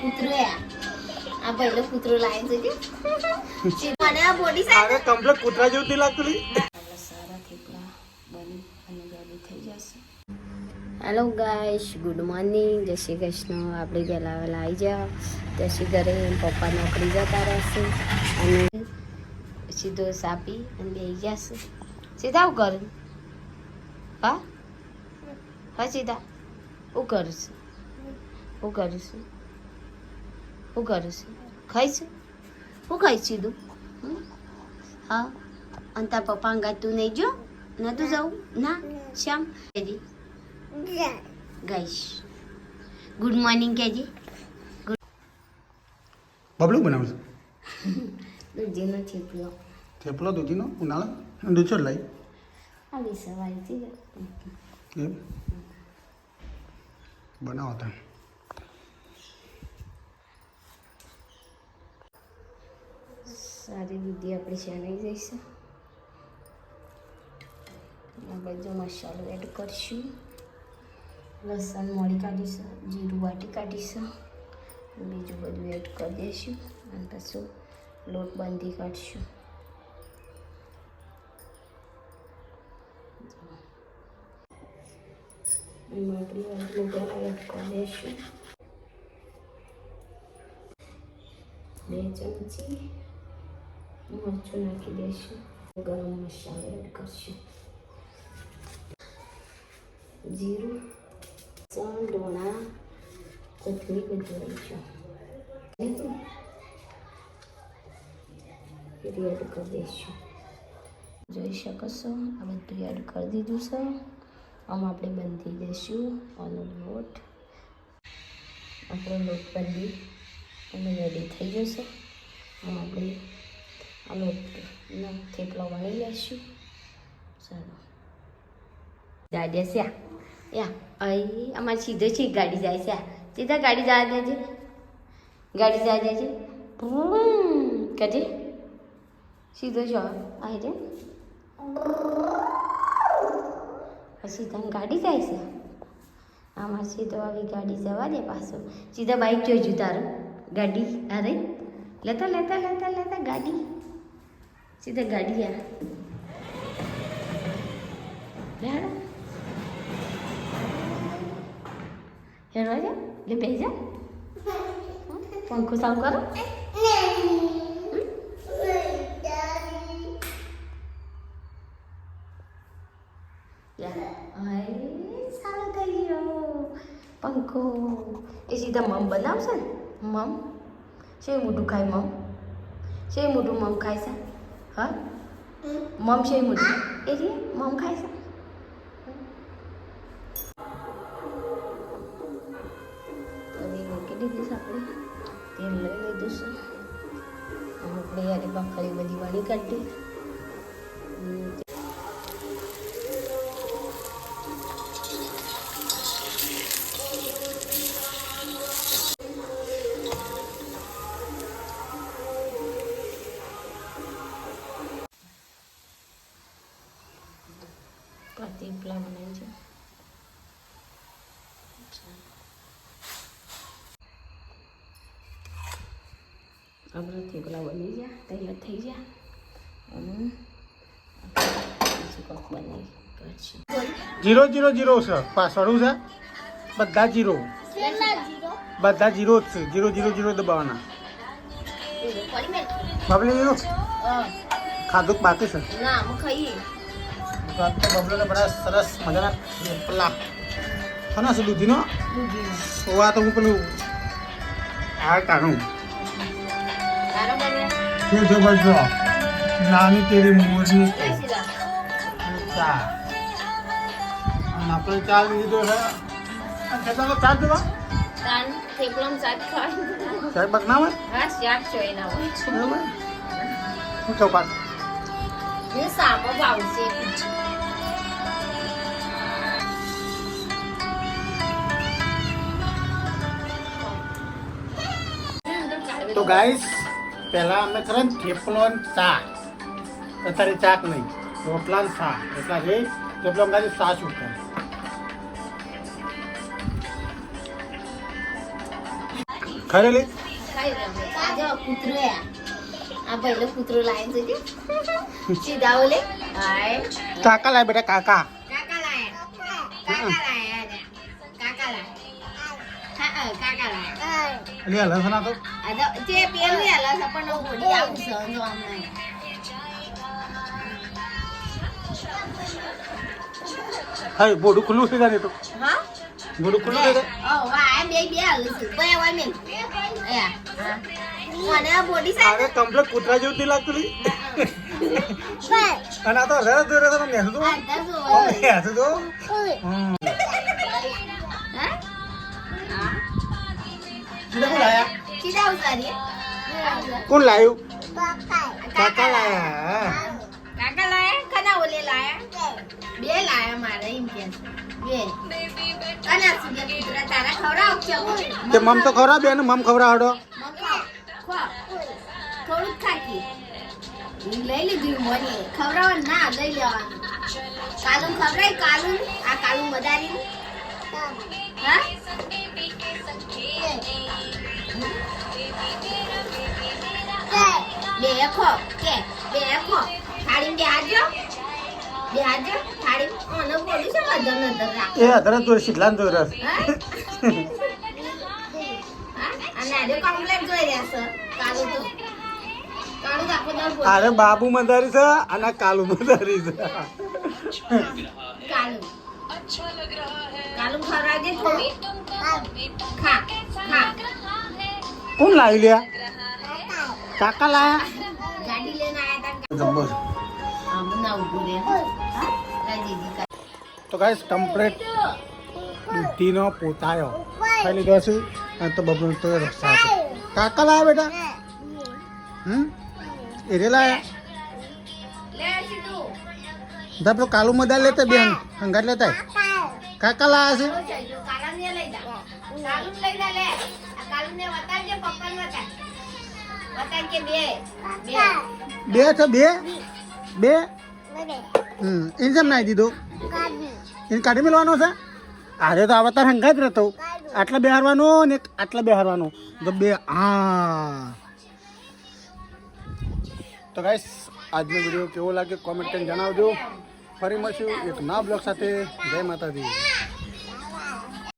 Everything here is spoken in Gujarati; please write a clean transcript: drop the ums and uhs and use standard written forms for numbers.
કૂતરો આ પહેલો કૂતરો લાવે છે કે મને આ બોડી સાઈઝ આગળ કમ્પ્લીટ કૂતરા જેવું તે લાગતું નહીં. સારા થેપલા બની અને રેડી થઈ જશે. હેલો ગાઈસ, ગુડ મોર્નિંગ, જય શ્રી કૃષ્ણ. આપણે પહેલાં વહેલા આવી જાઓ પછી ઘરે પપ્પા નોકરી જતા રહેશે અને સીધો સાપી અને બેસી જશે. સીધા હું કરું? હા હા સીધા હું કરું છું? હું કરું છું? હું કરું છું? ખાઈશું? હું ખાઈશ સીધું? હા. અને તાર પપ્પા અંગાત તું નહીં જો? નતું જવું? ના શ્યામ કેજી ગાઈશ ગુડ મોર્નિંગ કેજી. બબલું બનાવશું દૂધીનો થેપલો થેપલો દૂધીનો ઉનાળો દૂધ લાવી આવી સવારથી એમ બનાવો તમે. સારી દૂધી આપણી શેનાઈ જઈશે. બધો મસાલો એડ કરશું. લસણ મોળી કાઢીશું, જીરું વાટી કાઢીશું, બીજું બધું એડ કરી દઈશું અને પછી લોટ બાંધી કાઢીશું. આપણી વાટલું એડ કરી દઈશું. 2 ચમચી મરચું નાખી દઈશું. ગરમ મસાલો એડ કરશું. જીરું, ધોણા, કોથમીર બધું લઈશું. એડ કરી દઈશું. જોઈ શકો છો આ બધું એડ કરી દીધું છે. આમ આપણે બાંધી દઈશું આનો લોટ. આપણો લોટ બાંધી અને રેડી થઈ જશે. આમ આપણે આ લોટનો થેપલો વણી લઈશું. ચાલો દાદા છે યા અહીં અમારે સીધો છે ગાડી જાય છે. સીધા ગાડી જવા દેજે, ગાડી જવા દેજે કજે સીધો છો આવી રે. સીધા ગાડી જાય છે. આમાં સીધો આવી ગાડી જવા દે પાછું. સીધા બાઈક જોઈજુ તારું ગાડી અરે લેતા લેતા લેતા લેતા ગાડી સીધા ગાડી યાર હેડો હેડવા જા લે બે જા. પંખો ચાલુ કરો. સારો થઈ ગયો પંખો. એ સીધા મમ બનાવશે ને. મમ છે મોટું ખાય. મમ છે મોટું મમ ખાય છે. હા મમ છે મોટું એ રે મમ ખાય છે. મૂકી દીધીશ આપણે. તેલ લઈ લીધું છે. આપણે યાર બાફરી બધી વાળી કાઢી. થેપલા બનાવી છે. આપણા થેપલા બની ગયા, તૈયાર થઈ ગયા. અને બીજું કોક બનાવી કરશું. 000 છે પાસવર્ડ છે. બધા 0 બધા 0 જ છે. 000 દબાવવાના. બબલી એનું ખાધું બાકી છે. ના અમે ખાઈએ. બબલુને બધા સરસ મજાના થેપલા ખાના છે દૂધીનો. આ તો હું પેલું આ કાઢું જો નાની તેરી મોરની ચા. અને આપણે ચા લીધો છે. ખેતરનો ચા દેવા થેપલામાં શાક ખાવાનું. સાહેબ બગ ના હોય. હા શાક છે એના હોય. બરાબર શું ચોપાટ એ સાપો ભાવશે. તો ગાઈસ પહેલા અમે ખરે થેપલો ચા, અત્યારે ચાક નહીં, રોટલા ચા. એટલા રે થેપલો ગાડી ચા છૂટતા. ખરેલી ખાઈ રમે આ જો કૂતરો આ ભાઈલો કૂતરો લાવે છે સીધા ઓલે હાય કાકા લાય બેટા કાકા કાકા લાયા કાકા લાયા હા કાકા લાયા લે લસણા તો આ તો જે પેલું આલા સપણ બોડી આવું છે જો હમણાં હાય બોડું ખુલ્લું છે જાને તો હા બોડું ખુલ્લું છે ઓ વાહ આ બે આલું છે બે વાય મેં આયા મને આ બોડી સાઈઝ આગે કમ્પ્લીટ કૂતરા જેવું નહીં લાગતું લી અને આ તો રસ દોરે તો ને તો આ દસ હે તો હા સીધા કોણ લાયા સીધા ઉતારી કોણ લાયું કાકા લાયા કાકા લાયા કના ઓલે લાયા બે લાયા મારે એમ કે બે કના સુધી કૂતરા તારા ખવડાવ કે તે મમ તો ખવરા બેન મમ ખવરાવડો થોડું ખાકી લઈ લીધું મને ખવડાવ ના લઈ લેવાનું કાલું ખવડાય કાલું આ કાલું મદારી હા બે ખો કે બે ખો થાળી બે હાજો થાળી ઓનો બોલી છે મધર નધર રાખ એ અધર તો શીતલાન તો રસ અને આજે કમ્પ્લેટ જોઈ રહ્યા છે કાલું તો કાલું આખો દર બોલ અરે બાબુ મદારી છે અને કાલુ મદારી છે કાલું કાલું ખવડાવજે થોડું ખા ખા કોણ લાવી લ્યા કાકા લાયા ગાડી લઈને આયા તા જબ્બર આમ ના ઉભું રે રાજીજી તો ગાઈસ કમ્પ્લીટ દૂધીનો પોતાયો ખાઈ લીધો છે અને તો બબલું તો રસ્તા છે કાકા લાયા બેટા એરે લાયા લે સીધું પેલો કાલુ મદાર લેતા બેન હંગાટ લેતા કાકા લાયા છે કાલાને લઈ જા કાલું લઈ જા લે આ કાલુને વતાવજે પપ્પાને વતાવ કે બે બે છે બે એને જેમ નાઈ દીધું એને કાઢી મેળવાનો છે અરે તો આ તાર હંગાત રહેતો આટલા બેહારવાનો ને આટલા બેહારવાનો તો બે તો ગાઈસ આજનો વિડીયો કેવો લાગે કોમેન્ટ કરીને જણાવજો ફરી મળશું એક નવા બ્લોગ સાથે જય માતાજી